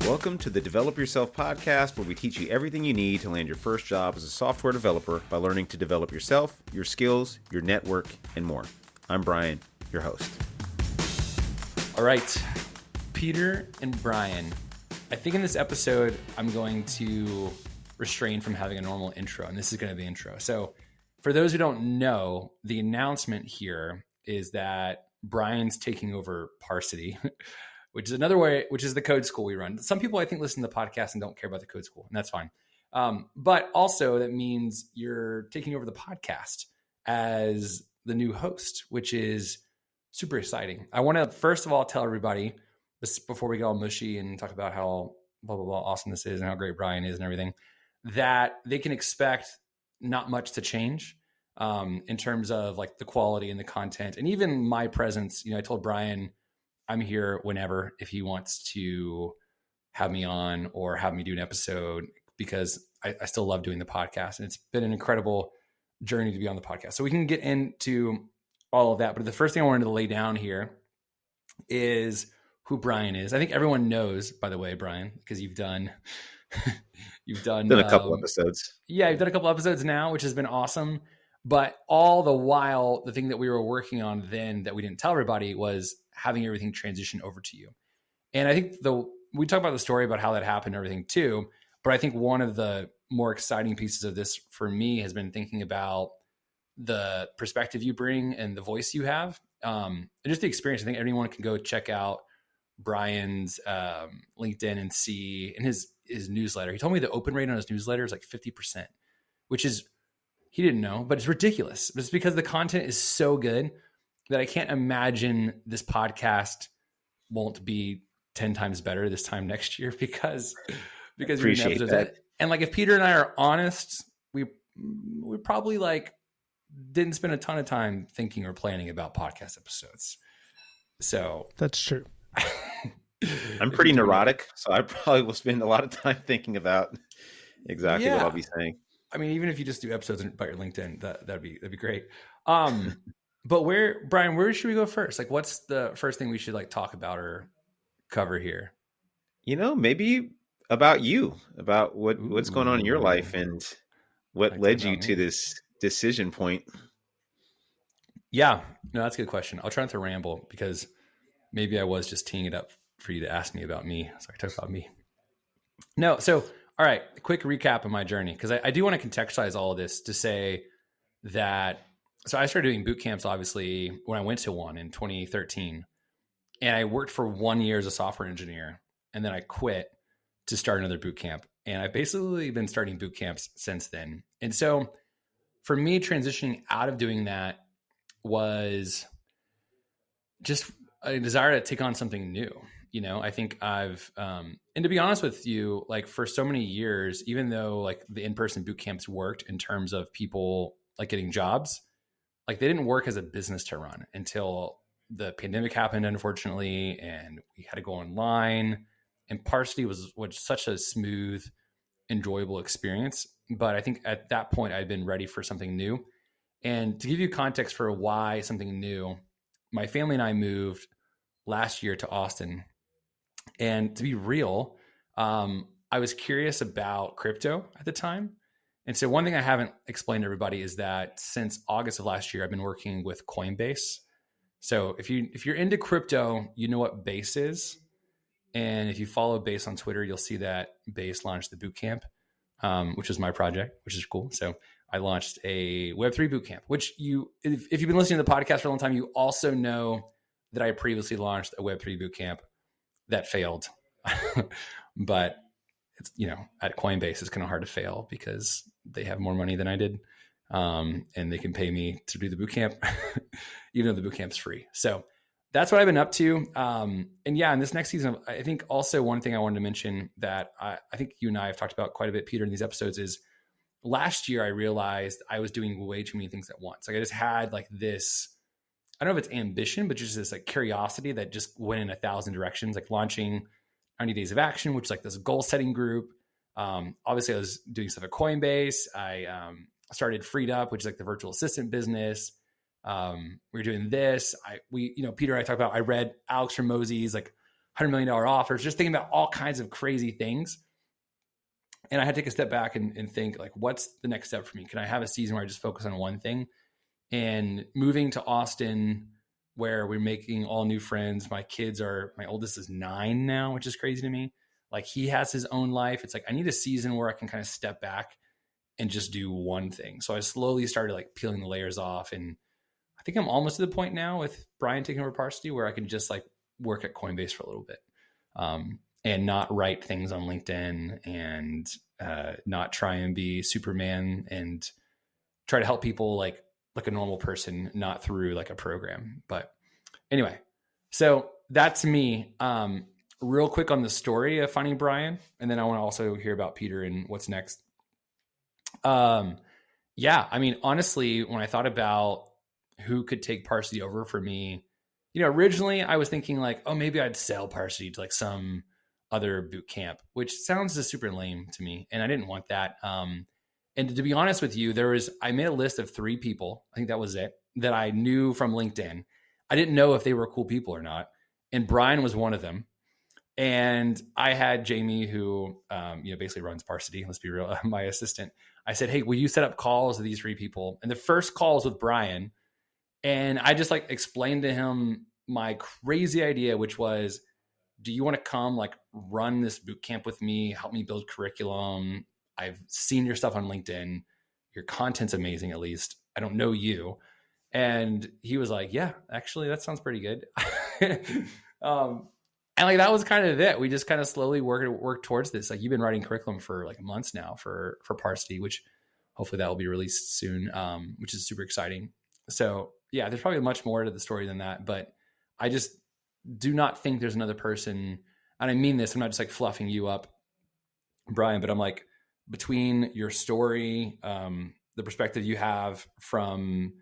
Welcome to the Develop Yourself podcast, where we teach you everything you need to land your first job as a software developer by learning to develop yourself, your skills, your network, and more. I'm Brian, your host. All right, Peter and Brian. I think in this episode, I'm going to refrain from having a normal intro, and this is going to be the intro. So for those who don't know, the announcement here is that Brian's taking over Parsity, which is the code school we run. Some people, I think, listen to the podcast and don't care about the code school, and that's fine. But also that means you're taking over the podcast as the new host, which is super exciting. I want to, first of all, tell everybody, before we get all mushy and talk about how blah, blah, blah awesome this is and how great Brian is and everything, that they can expect not much to change in terms of like the quality and the content and even my presence. I told Brian I'm here whenever, if he wants to have me on or have me do an episode, because I still love doing the podcast and it's been an incredible journey to be on the podcast. So we can get into all of that. But the first thing I wanted to lay down here is who Brian is. I think everyone knows, by the way, Brian, because you've done a couple episodes. Yeah, you've done a couple episodes now, which has been awesome. But all the while, the thing that we were working on then that we didn't tell everybody was having everything transition over to you. And I think we talk about the story about how that happened and everything too. But I think one of the more exciting pieces of this for me has been thinking about the perspective you bring and the voice you have. And just the experience. I think anyone can go check out Brian's LinkedIn and see in his newsletter. He told me the open rate on his newsletter is like 50%, which is, he didn't know, but it's ridiculous. It's because the content is so good that I can't imagine this podcast won't be 10 times better this time next year because Appreciate that. And like, if Peter and I are honest, we probably like didn't spend a ton of time thinking or planning about podcast episodes. So that's true. I'm pretty neurotic, so I probably will spend a lot of time thinking about exactly what I'll be saying. I mean, even if you just do episodes about your LinkedIn, that'd be great. But Brian, where should we go first? Like, what's the first thing we should like talk about or cover here? Maybe about you, about what's going on in your life and what led you to this decision point. Yeah, no, that's a good question. I'll try not to ramble because maybe I was just teeing it up for you to ask me about me. So I talked about me. No, so all right, quick recap of my journey, because I do want to contextualize all of this to say that, so I started doing boot camps, obviously, when I went to one in 2013. And I worked for 1 year as a software engineer. And then I quit to start another boot camp. And I've basically been starting boot camps since then. And so for me, transitioning out of doing that was just a desire to take on something new. I think and to be honest with you, like for so many years, even though like the in-person boot camps worked in terms of people like getting jobs, like they didn't work as a business to run until the pandemic happened, unfortunately, and we had to go online. And Parsity was such a smooth, enjoyable experience. But I think at that point, I'd been ready for something new. And to give you context for why something new, my family and I moved last year to Austin. And to be real, I was curious about crypto at the time. And so one thing I haven't explained to everybody is that since August of last year, I've been working with Coinbase. So if you're into crypto, you know what Base is. And if you follow Base on Twitter, you'll see that Base launched the bootcamp, which is my project, which is cool. So I launched a Web3 bootcamp, which if you've been listening to the podcast for a long time, you also know that I previously launched a Web3 bootcamp that failed. But it's, at Coinbase, it's kind of hard to fail because they have more money than I did. And they can pay me to do the bootcamp, even though the bootcamp's free. So that's what I've been up to. And yeah, in this next season, I think also one thing I wanted to mention that I think you and I have talked about quite a bit, Peter, in these episodes is last year I realized I was doing way too many things at once. Like I just had like this, I don't know if it's ambition, but just this like curiosity that just went in 1,000 directions, like launching 90 Days of Action, which is like this goal setting group. Obviously I was doing stuff at Coinbase. I started Freed Up, which is like the virtual assistant business. We were doing this. Peter and I talked about, I read Alex Hormozy's like $100 million offers, just thinking about all kinds of crazy things. And I had to take a step back and think like, what's the next step for me? Can I have a season where I just focus on one thing? And moving to Austin, where we're making all new friends. My oldest is 9 now, which is crazy to me. Like he has his own life. It's like, I need a season where I can kind of step back and just do one thing. So I slowly started like peeling the layers off. And I think I'm almost to the point now with Brian taking over Parsity where I can just like work at Coinbase for a little bit. And not write things on LinkedIn and not try and be Superman and try to help people like a normal person, not through like a program. But anyway, so that's me. Real quick on the story of finding Brian, and then I want to also hear about Peter and what's next. Yeah, I mean, honestly, when I thought about who could take Parsity over for me, originally I was thinking like, oh, maybe I'd sell Parsity to like some other boot camp, which sounds just super lame to me. And I didn't want that. And to be honest with you, I made a list of 3 people. I think that was it, that I knew from LinkedIn. I didn't know if they were cool people or not. And Brian was one of them. And I had Jamie, who, basically runs Parsity. Let's be real, my assistant. I said, hey, will you set up calls with these 3 people? And the first call was with Brian. And I just like explained to him my crazy idea, which was, do you want to come like run this boot camp with me, help me build curriculum? I've seen your stuff on LinkedIn. Your content's amazing, at least. I don't know you. And he was like, yeah, actually, that sounds pretty good. And like, that was kind of it. We just kind of slowly work towards this. Like, you've been writing curriculum for like months now for Parsity, which hopefully that will be released soon, which is super exciting. So yeah, there's probably much more to the story than that, but I just do not think there's another person. And I mean this, I'm not just like fluffing you up, Brian, but I'm like, between your story, the perspective you have from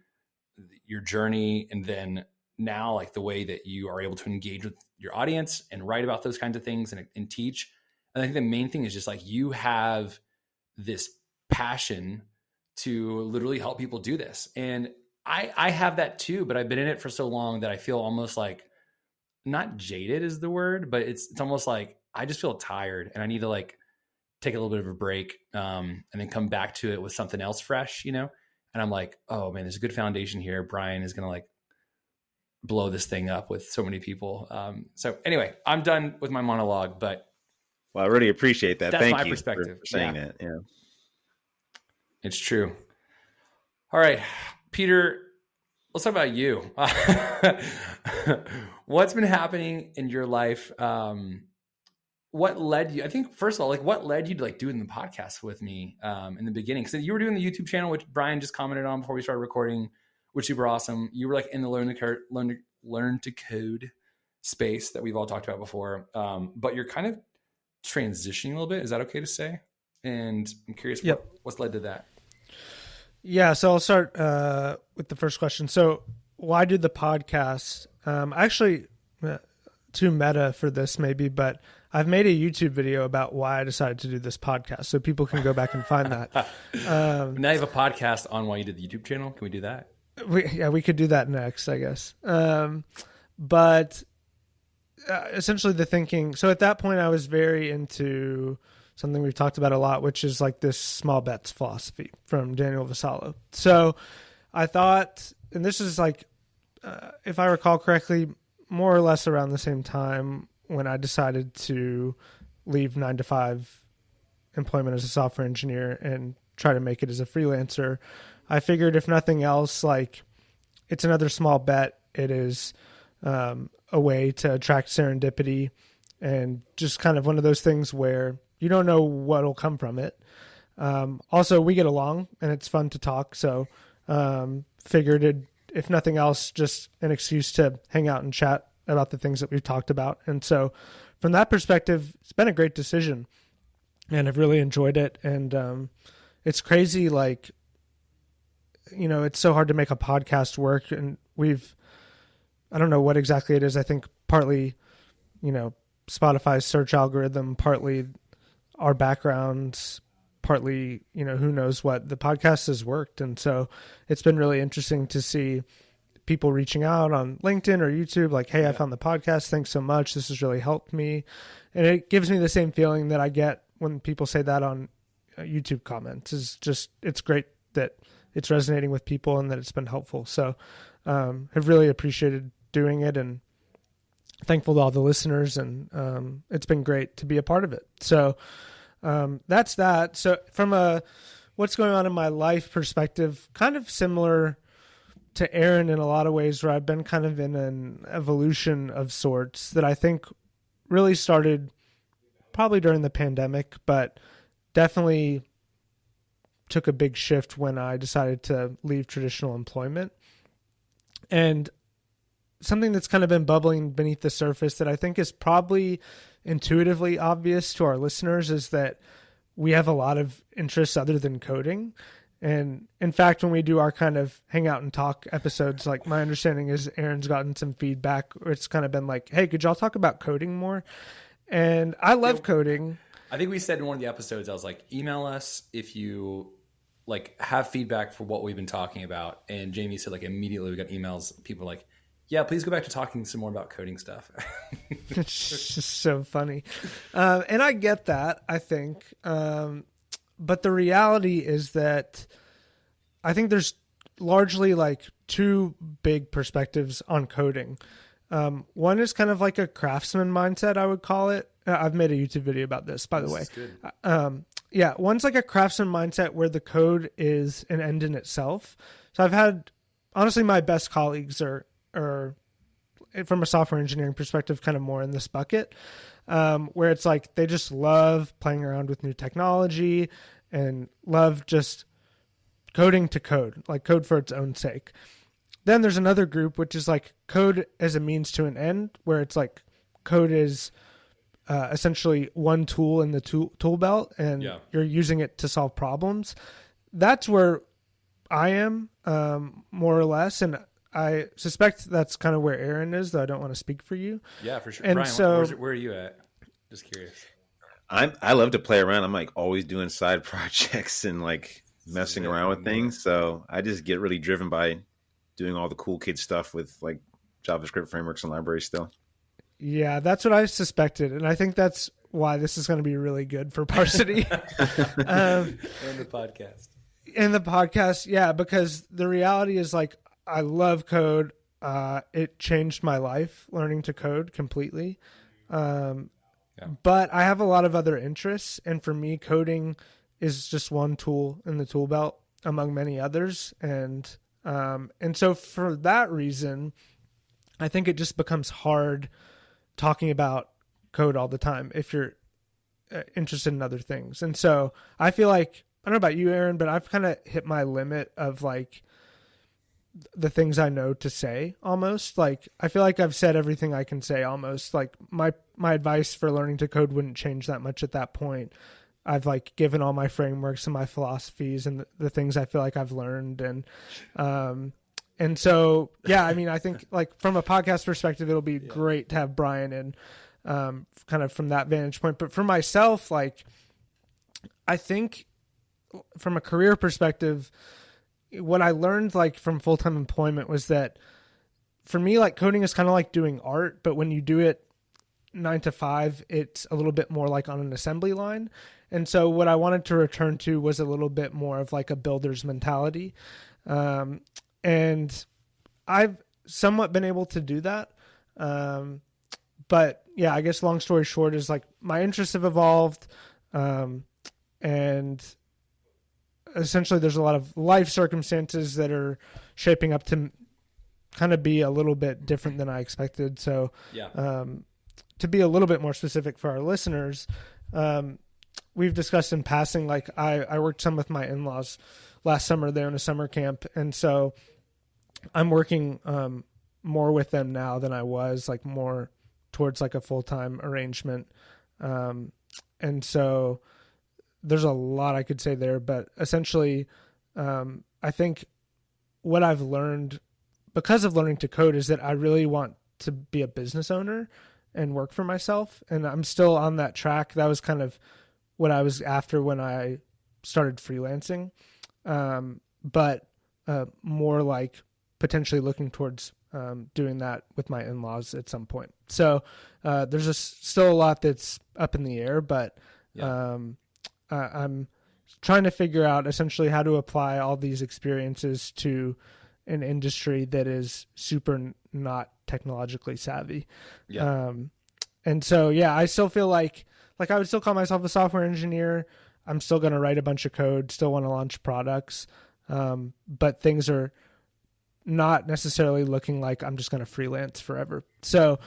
your journey, and then now like the way that you are able to engage with your audience and write about those kinds of things and teach. And I think the main thing is just like, you have this passion to literally help people do this. And I have that too, but I've been in it for so long that I feel almost like, not jaded is the word, but it's almost like I just feel tired and I need to like take a little bit of a break, and then come back to it with something else fresh, And I'm like, oh man, there's a good foundation here. Brian is going to like blow this thing up with so many people. So anyway, I'm done with my monologue, but well, I really appreciate that. That's Thank my you perspective. for saying that. Yeah, it's true. All right, Peter, let's talk about you. What's been happening in your life? What led you, I think, first of all, like what led you to like doing the podcast with me in the beginning? Because you were doing the YouTube channel, which Brian just commented on before we started recording, which is super awesome. You were like in the learn to code space that we've all talked about before. But you're kind of transitioning a little bit. Is that okay to say? And I'm curious what's led to that. Yeah. So I'll start with the first question. So why did the podcast? Actually, too meta for this maybe, but I've made a YouTube video about why I decided to do this podcast, so people can go back and find that. Now you have a podcast on why you did the YouTube channel. Can we do that? We could do that next, I guess. But essentially the thinking, so at that point I was very into something we've talked about a lot, which is like this small bets philosophy from Daniel Vassallo. So I thought, and this is like, if I recall correctly, more or less around the same time when I decided to leave 9-to-5 employment as a software engineer and try to make it as a freelancer, I figured if nothing else, like it's another small bet. It is a way to attract serendipity and just kind of one of those things where you don't know what'll come from it. Also, we get along and it's fun to talk. So figured it, if nothing else, just an excuse to hang out and chat about the things that we've talked about. And so from that perspective, it's been a great decision and I've really enjoyed it. And it's crazy. Like, it's so hard to make a podcast work, and I don't know what exactly it is. I think partly, Spotify's search algorithm, partly our backgrounds, partly, who knows what. The podcast has worked. And so it's been really interesting to see people reaching out on LinkedIn or YouTube, like, hey, I found the podcast. Thanks so much. This has really helped me. And it gives me the same feeling that I get when people say that on YouTube comments. It's great that it's resonating with people and that it's been helpful. So I've really appreciated doing it, and thankful to all the listeners, and it's been great to be a part of it. So that's that. So from a what's going on in my life perspective, kind of similar to Aaron in a lot of ways, where I've been kind of in an evolution of sorts that I think really started probably during the pandemic, but definitely took a big shift when I decided to leave traditional employment. And something that's kind of been bubbling beneath the surface that I think is probably intuitively obvious to our listeners is that we have a lot of interests other than coding. And in fact, when we do our kind of hang out and talk episodes, like my understanding is Aaron's gotten some feedback where it's kind of been like, hey, could y'all talk about coding more? And I love coding. I think we said in one of the episodes, I was like, email us if you like have feedback for what we've been talking about. And Jamie said like immediately we got emails. People were like, yeah, please go back to talking some more about coding stuff. It's just so funny. And I get that, I think. But the reality is that I think there's largely like two big perspectives on coding. One is kind of like a craftsman mindset, I would call it. I've made a YouTube video about this, by the way. Yeah, one's like a craftsman mindset where the code is an end in itself. So I've had, honestly, my best colleagues are from a software engineering perspective, kind of more in this bucket, where it's like they just love playing around with new technology and love just coding to code, like code for its own sake. Then there's another group, which is like code as a means to an end, where it's like code is essentially one tool in the tool belt, and you're using it to solve problems. That's where I am, more or less. And I suspect that's kind of where Aaron is, though I don't want to speak for you. Yeah, for sure. And Brian, so, where are you at? Just curious. I love to play around. I'm like always doing side projects and like messing around with things. So I just get really driven by doing all the cool kid stuff with like JavaScript frameworks and libraries still. Yeah, that's what I suspected. And I think that's why this is going to be really good for Parsity. And the podcast. In the podcast, yeah, because the reality is like I love code. It changed my life, learning to code completely. But I have a lot of other interests. And for me, coding is just one tool in the tool belt among many others. And so for that reason, I think it just becomes hard talking about code all the time if you're interested in other things. And so I feel like, I don't know about you, Aaron, but I've kind of hit my limit of like the things I know to say almost. Like, I feel like I've said everything I can say almost. Like my advice for learning to code wouldn't change that much at that point. I've like given all my frameworks and my philosophies and the things I feel like I've learned. And so, yeah, I mean, I think like from a podcast perspective, it'll be great to have Brian in, kind of from that vantage point. But for myself, like, I think from a career perspective, what I learned like from full-time employment was that for me, like coding is kind of like doing art, but when you do it 9 to 5, it's a little bit more like on an assembly line. And so what I wanted to return to was a little bit more of like a builder's mentality. And I've somewhat been able to do that. But yeah, I guess long story short is like my interests have evolved. And essentially there's a lot of life circumstances that are shaping up to kind of be a little bit different than I expected. So, to be a little bit more specific for our listeners, we've discussed in passing, like I worked some with my in-laws last summer. They're in a summer camp. And so I'm working, more with them now than I was, like more towards like a full-time arrangement. And so there's a lot I could say there, but essentially, I think what I've learned because of learning to code is that I really want to be a business owner and work for myself. And I'm still on that track. That was kind of what I was after when I started freelancing. But more like potentially looking towards doing that with my in-laws at some point. So there's still a lot that's up in the air, but I'm trying to figure out essentially how to apply all these experiences to an industry that is super not technologically savvy. And so, I still feel like I would still call myself a software engineer. I'm still going to write a bunch of code, still want to launch products. But things are not necessarily looking like I'm just going to freelance forever. So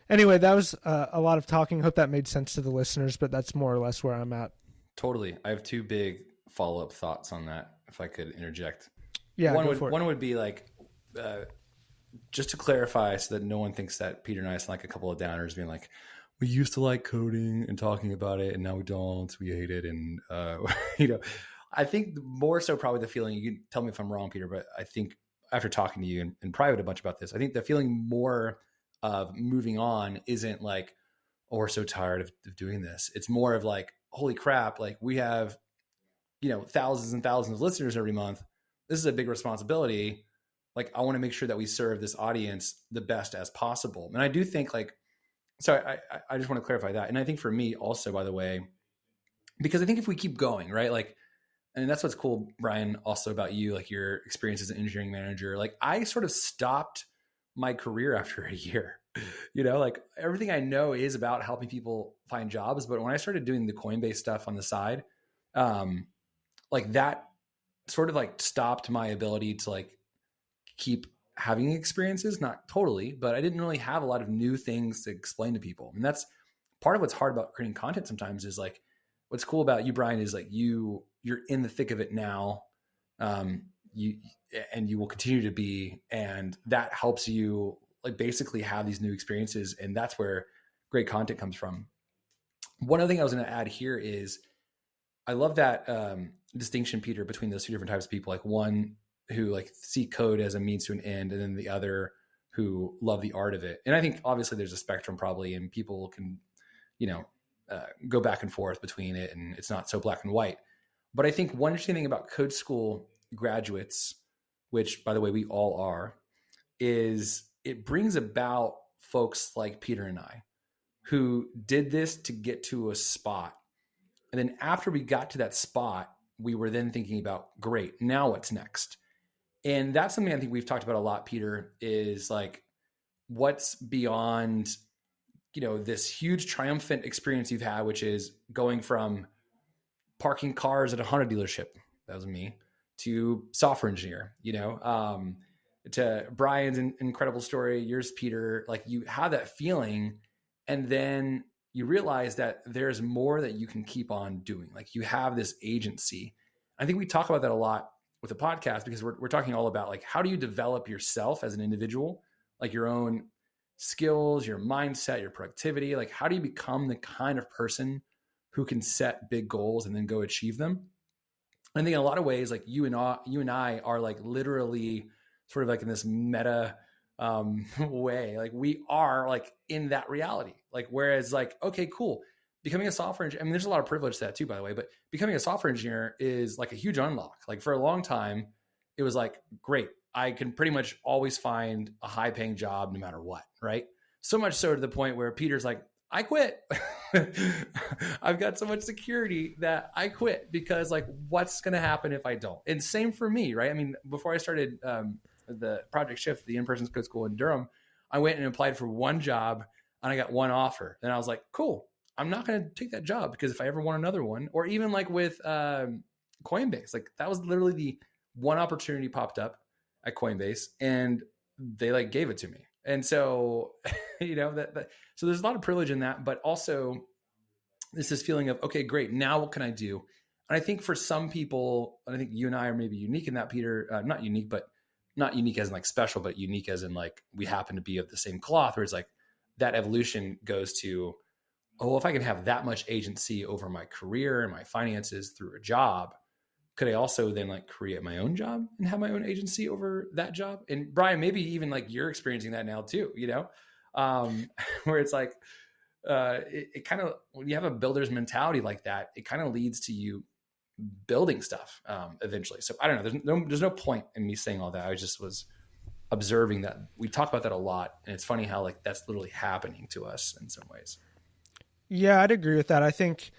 anyway, that was a lot of talking. Hope that made sense to the listeners, but that's more or less where I'm at. Totally. I have two big follow-up thoughts on that, if I could interject. Yeah, one would be like, just to clarify so that no one thinks that Peter and I sound like a couple of downers being like, we used to like coding and talking about it and now we don't, we hate it. And, I think more so probably the feeling, you can tell me if I'm wrong, Peter, but I think after talking to you in private a bunch about this, I think the feeling more of moving on isn't like, oh, we're so tired of doing this. It's more of like, holy crap, like we have, thousands and thousands of listeners every month. This is a big responsibility. Like, I want to make sure that we serve this audience the best as possible. And I do think so I just want to clarify that. And I think for me also, by the way, because I think if we keep going, right, like, and that's what's cool, Brian, also about you, like your experience as an engineering manager, like I sort of stopped my career after a year, like everything I know is about helping people find jobs. But when I started doing the Coinbase stuff on the side, like that sort of like stopped my ability to like keep having experiences, not totally, but I didn't really have a lot of new things to explain to people. And that's part of what's hard about creating content sometimes is like, what's cool about you, Brian, is like you're in the thick of it now. You will continue to be, and that helps you like basically have these new experiences. And that's where great content comes from. One other thing I was going to add here is I love that distinction, Peter, between those two different types of people, like one who like see code as a means to an end, and then the other who love the art of it. And I think obviously there's a spectrum probably, and people can, go back and forth between it, and it's not so black and white. But I think one interesting thing about code school graduates, which by the way, we all are, is it brings about folks like Peter and I who did this to get to a spot. And then after we got to that spot, we were then thinking about, great, now what's next? And that's something I think we've talked about a lot, Peter, is like, what's beyond, this huge triumphant experience you've had, which is going from parking cars at a Honda dealership, that was me, to software engineer, to Brian's incredible story, yours, Peter, like you have that feeling, and then you realize that there's more that you can keep on doing. Like you have this agency. I think we talk about that a lot with the podcast because we're talking all about like, how do you develop yourself as an individual, like your own skills, your mindset, your productivity, like how do you become the kind of person who can set big goals and then go achieve them? I think in a lot of ways, like you and I are like literally sort of like in this meta way, like we are like in that reality. Like, whereas like, okay, cool. Becoming a software engineer, I mean, there's a lot of privilege to that too, by the way, but becoming a software engineer is like a huge unlock. Like for a long time, it was like, great, I can pretty much always find a high paying job no matter what. Right. So much so to the point where Peter's like, I quit. I've got so much security that I quit because like, what's going to happen if I don't? And same for me, right? I mean, before I started the Project Shift, the in-person code school in Durham, I went and applied for one job and I got one offer. And I was like, cool, I'm not going to take that job because if I ever want another one, or even like with Coinbase, like that was literally the one opportunity popped up at Coinbase and they like gave it to me. And so, so there's a lot of privilege in that, but also this feeling of, okay, great. Now what can I do? And I think for some people, and I think you and I are maybe unique in that, Peter, not unique, but not unique as in like special, but unique as in like, we happen to be of the same cloth, where it's like that evolution goes to, oh, well, if I can have that much agency over my career and my finances through a job, could I also then like create my own job and have my own agency over that job? And Brian, maybe even like you're experiencing that now too, where it's like, it kind of, when you have a builder's mentality like that, it kind of leads to you building stuff eventually. So I don't know. There's no point in me saying all that. I just was observing that. We talk about that a lot, and it's funny how like that's literally happening to us in some ways. Yeah, I'd agree with that. I think,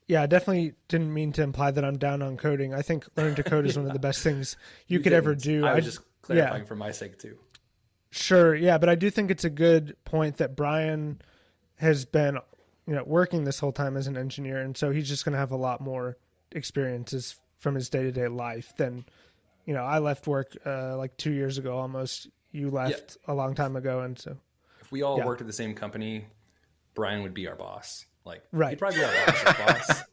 yeah, I definitely didn't mean to imply that I'm down on coding. I think learning to code is one of the best things you could ever do. I was just clarifying for my sake too. Sure, yeah, but I do think it's a good point that Brian has been, working this whole time as an engineer, and so he's just going to have a lot more experiences from his day-to-day life than, I left work like 2 years ago almost. You left a long time ago, and so if we all worked at the same company, Brian would be our boss. Like, right. he'd probably be our boss.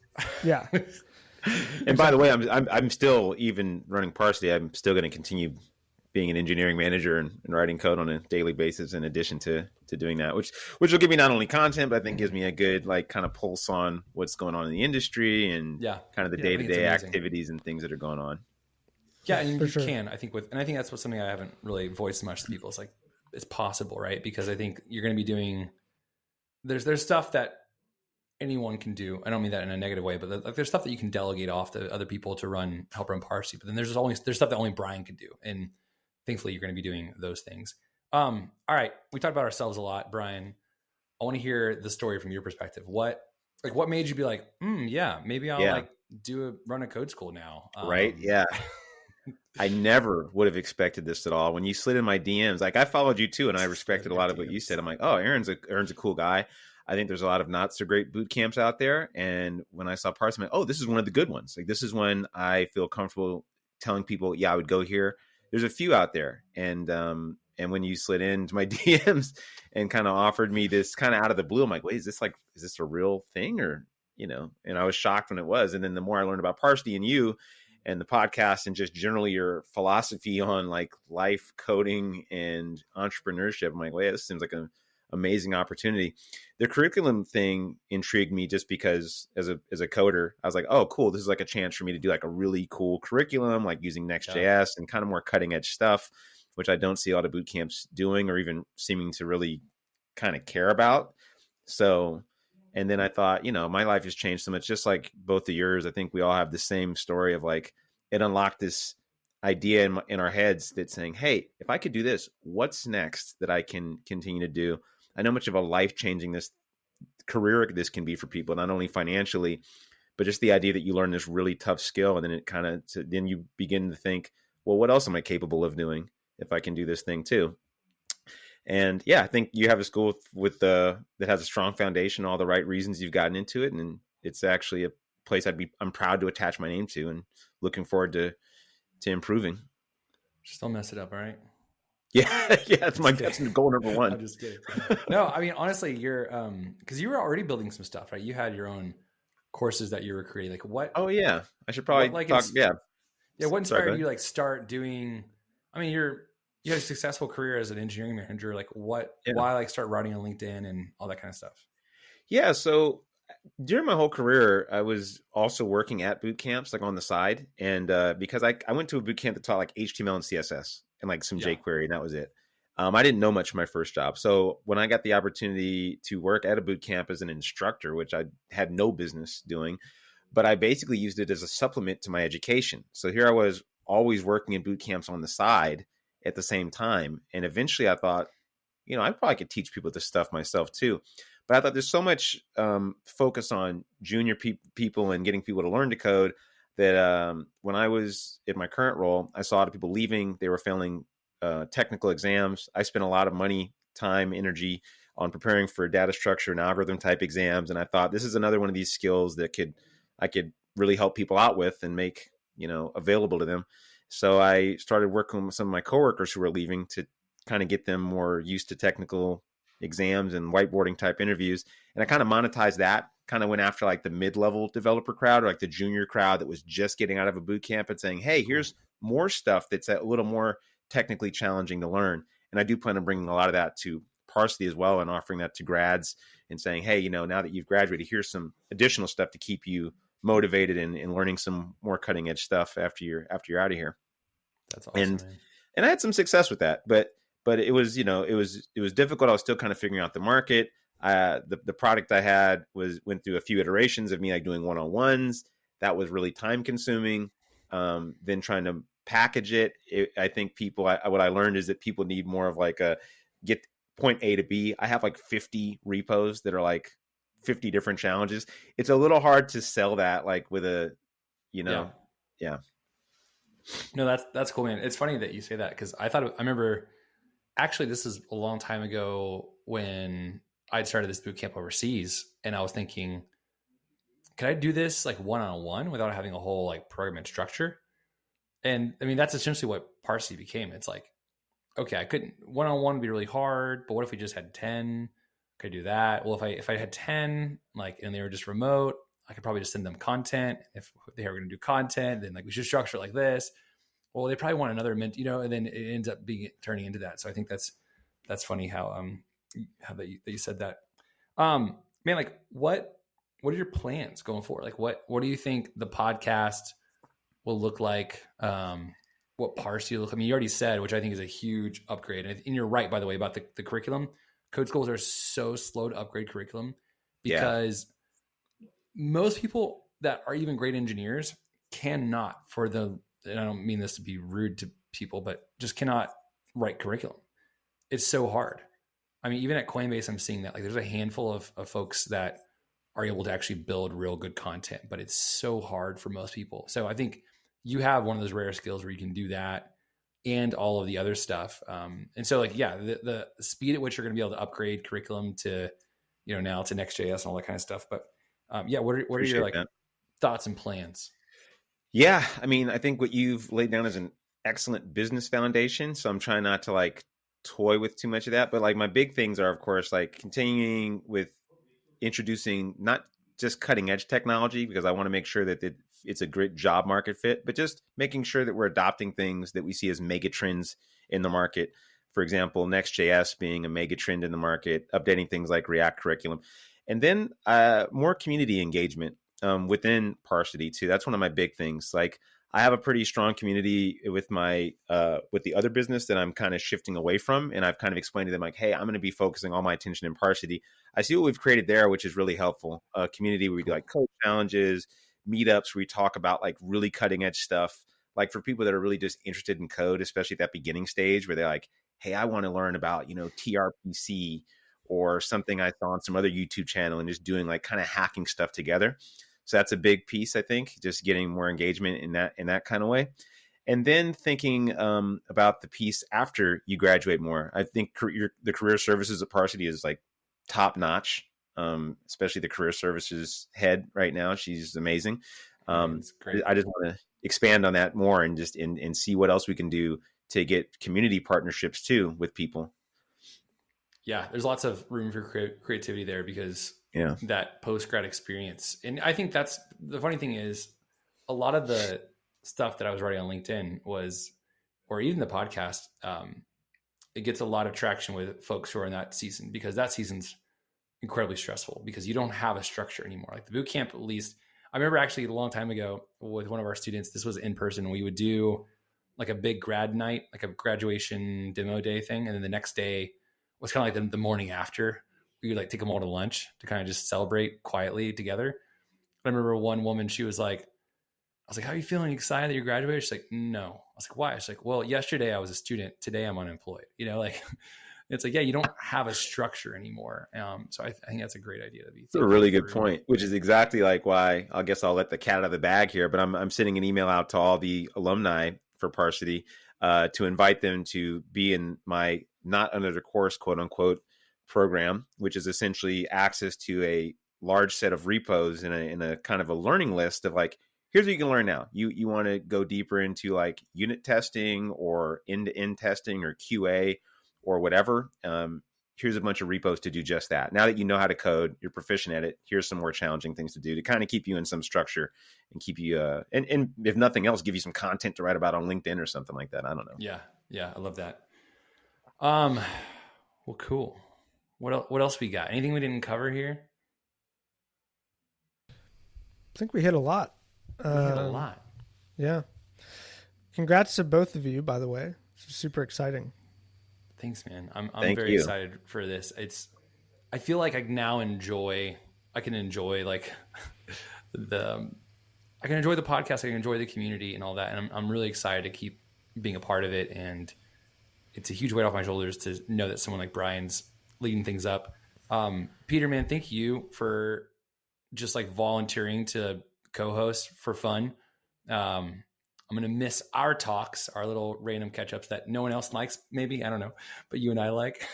Yeah. And by the way, I'm still, even running Parsity, I'm still going to continue being an engineering manager and writing code on a daily basis in addition to doing that, which will give me not only content, but I think gives me a good like kind of pulse on what's going on in the industry and kind of the day-to-day activities and things that are going on. Yeah, and you can, I think, and I think that's something I haven't really voiced much to people. It's like, it's possible, right? Because I think you're going to be doing, there's stuff that anyone can do. I don't mean that in a negative way, but like there's stuff that you can delegate off to other people to help run Parsity. But then there's stuff that only Brian can do. And thankfully you're going to be doing those things. All right. We talked about ourselves a lot, Brian. I want to hear the story from your perspective. What made you be like, yeah, maybe I'll run a code school now. Right. Yeah. I never would have expected this at all. When you slid in my DMs, like I followed you too, and I respected a lot of what you said. I'm like, oh, Aaron's a cool guy. I think there's a lot of not so great boot camps out there. And when I saw Parsity, I'm like, oh, this is one of the good ones. Like this is when I feel comfortable telling people, yeah, I would go here. There's a few out there. And when you slid into my DMs and kind of offered me this kind of out of the blue, I'm like, wait, is this a real thing? Or, and I was shocked when it was. And then the more I learned about Parsity and you and the podcast and just generally your philosophy on like life, coding and entrepreneurship, I'm like, wait, this seems like an amazing opportunity. The curriculum thing intrigued me just because as a coder, I was like, oh, cool. This is like a chance for me to do like a really cool curriculum, like using Next.js and kind of more cutting edge stuff, which I don't see a lot of boot camps doing or even seeming to really kind of care about. So, and then I thought, my life has changed so much, just like both of yours. I think we all have the same story of like, it unlocked this idea in our heads that's saying, hey, if I could do this, what's next that I can continue to do? I know much of a life-changing this career this can be for people, not only financially, but just the idea that you learn this really tough skill. And then then you begin to think, well, what else am I capable of doing if I can do this thing too? And yeah, I think you have a school that has a strong foundation, all the right reasons you've gotten into it. And it's actually a place I'm proud to attach my name to and looking forward to improving. Just don't mess it up. All right. Yeah. That's goal number one. I'm just kidding. No, I mean, honestly, you're, cause you were already building some stuff, right? You had your own courses that you were creating. Like what? Oh yeah. I should probably talk. Yeah. What inspired you like start doing, I mean, you had a successful career as an engineering manager. Like why like start writing on LinkedIn and all that kind of stuff? Yeah. So during my whole career, I was also working at boot camps, like on the side. And because I went to a boot camp that taught like HTML and CSS and like some jQuery, and that was it. I didn't know much of my first job. So when I got the opportunity to work at a boot camp as an instructor, which I had no business doing, but I basically used it as a supplement to my education. So here I was always working in boot camps on the side at the same time. And eventually I thought, I probably could teach people this stuff myself too. But I thought there's so much focus on junior people and getting people to learn to code that when I was in my current role, I saw a lot of people leaving. They were failing technical exams. I spent a lot of money, time, energy on preparing for data structure and algorithm type exams. And I thought this is another one of these skills that I could really help people out with and make, available to them. So I started working with some of my coworkers who were leaving to kind of get them more used to technical exams and whiteboarding type interviews. And I kind of monetized that, kind of went after like the mid-level developer crowd or like the junior crowd that was just getting out of a boot camp and saying, hey, here's more stuff that's a little more technically challenging to learn. And I do plan on bringing a lot of that to Parsity as well and offering that to grads and saying, hey, now that you've graduated, here's some additional stuff to keep you motivated and learning some more cutting edge stuff after you're out of here. That's awesome. And I had some success with that, but it was, it was difficult. I was still kind of figuring out the market. The product I had went through a few iterations of me like doing one-on-ones. That was really time consuming. Then trying to package it, I think what I learned is that people need more of like a get point A to B. I have like 50 repos that are like 50 different challenges. It's a little hard to sell that like with a, yeah. No, that's cool, man. It's funny that you say that because I remember actually this is a long time ago when I'd started this boot camp overseas, and I was thinking, could I do this like one-on-one without having a whole like program and structure? And I mean, that's essentially what Parsity became. It's like, okay, I couldn't one-on-one would be really hard, but what if we just had 10? Could I do that? Well, if I had 10, like, and they were just remote, I could probably just send them content. If they were going to do content, then like we should structure it like this. Well, they probably want another mint, and then it ends up turning into that. So I think that's funny how that you said that. Man, like what are your plans going forward? Like what do you think the podcast will look like? What Parsity will look like? I mean, you already said, which I think is a huge upgrade. And you're right, by the way, about the curriculum. Code schools are so slow to upgrade curriculum because most people that are even great engineers cannot, and I don't mean this to be rude to people, but just cannot write curriculum. It's so hard. I mean, even at Coinbase, I'm seeing that like there's a handful of folks that are able to actually build real good content, but it's so hard for most people. So I think you have one of those rare skills where you can do that and all of the other stuff. And so like, the speed at which you're going to be able to upgrade curriculum to, now to Next.js and all that kind of stuff. But what are your like thoughts and plans? Yeah. I mean, I think what you've laid down is an excellent business foundation. So I'm trying not to like toy with too much of that, but like my big things are of course, like continuing with introducing not just cutting edge technology, because I want to make sure that it's a great job market fit, but just making sure that we're adopting things that we see as mega trends in the market. For example, Next.js being a mega trend in the market, updating things like React curriculum, and then more community engagement within Parsity too. That's one of my big things. Like I have a pretty strong community with with the other business that I'm kind of shifting away from. And I've kind of explained to them like, hey, I'm going to be focusing all my attention in Parsity. I see what we've created there, which is really helpful. A community where we do like code challenges, meetups where we talk about like really cutting edge stuff. Like for people that are really just interested in code, especially at that beginning stage where they're like, hey, I want to learn about, TRPC or something I saw on some other YouTube channel, and just doing like kind of hacking stuff together. So that's a big piece, I think, just getting more engagement in that kind of way. And then thinking about the piece after you graduate more. I think the career services at Parsity is like top notch, especially the career services head right now. She's amazing. That's great. I just want to expand on that more and just and see what else we can do to get community partnerships too with people. Yeah, there's lots of room for creativity there because that post-grad experience. And I think that's the funny thing is a lot of the stuff that I was writing on LinkedIn or even the podcast, it gets a lot of traction with folks who are in that season because that season's incredibly stressful because you don't have a structure anymore. Like the boot camp, at least, I remember actually a long time ago with one of our students, this was in person. We would do like a big grad night, like a graduation demo day thing. And then the next day was kind of like the morning after. We would like take them all to lunch to kind of just celebrate quietly together. I remember one woman, she was like, I was like, how are you feeling? Excited that you graduated? She's like, no. I was like, why? She's like, well, yesterday I was a student. Today I'm unemployed. Like it's like, yeah, you don't have a structure anymore. So I think that's a great idea to be. It's a really good point, which is exactly like why I guess I'll let the cat out of the bag here, but I'm sending an email out to all the alumni for Parsity to invite them to be in my not under the course, quote unquote, program, which is essentially access to a large set of repos in a kind of a learning list of like, here's what you can learn now. You want to go deeper into like unit testing or end-to-end testing or QA or whatever. Here's a bunch of repos to do just that. Now that you know how to code, you're proficient at it. Here's some more challenging things to do to kind of keep you in some structure and keep you, and if nothing else, give you some content to write about on LinkedIn or something like that. I don't know. Yeah. I love that. Well, cool. What else we got? Anything we didn't cover here? I think we hit a lot. Yeah. Congrats to both of you, by the way. It's super exciting. Thanks, man. I'm very excited for this. I feel like I can enjoy like I can enjoy the podcast. I can enjoy the community and all that. And I'm really excited to keep being a part of it. And it's a huge weight off my shoulders to know that someone like Brian's leading things up. Peter, man, thank you for just like volunteering to co-host for fun. I'm going to miss our talks, our little random catch-ups that no one else likes. Maybe, I don't know, but you and I like.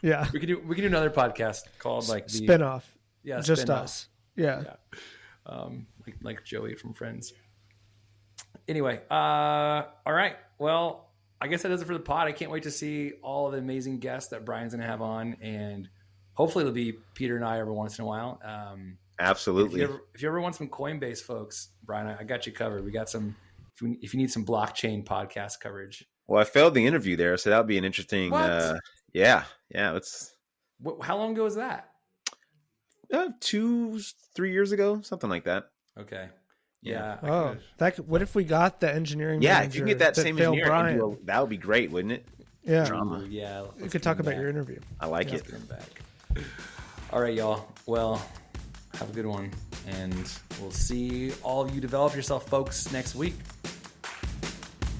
Yeah. We could do another podcast called like the spinoff. Yeah. Just spin-off. us. Yeah. Like Joey from Friends. Anyway, all right. Well, I guess that does it for the pod. I can't wait to see all of the amazing guests that Brian's going to have on, and hopefully it'll be Peter and I every once in a while. Absolutely. If you ever want some Coinbase folks, Brian, I got you covered. We got some. If you need some blockchain podcast coverage. Well, I failed the interview there, so that'll be an interesting. Yeah. Let's. How long ago was that? 2-3 years ago, something like that. Okay. Yeah. What if we got the engineering? Yeah, if you can get that same engineer, Brian, that would be great, wouldn't it? Yeah. Drama. Yeah. We could talk about your interview. I like it. Let's get him back. All right, y'all. Well, have a good one, and we'll see all of you develop yourself, folks, next week.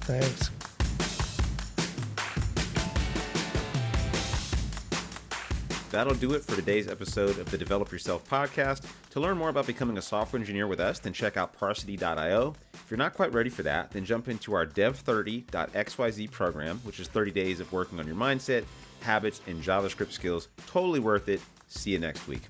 Thanks. That'll do it for today's episode of the Develop Yourself podcast. To learn more about becoming a software engineer with us, then check out Parsity.io. If you're not quite ready for that, then jump into our Dev30.xyz program, which is 30 days of working on your mindset, habits, and JavaScript skills. Totally worth it. See you next week.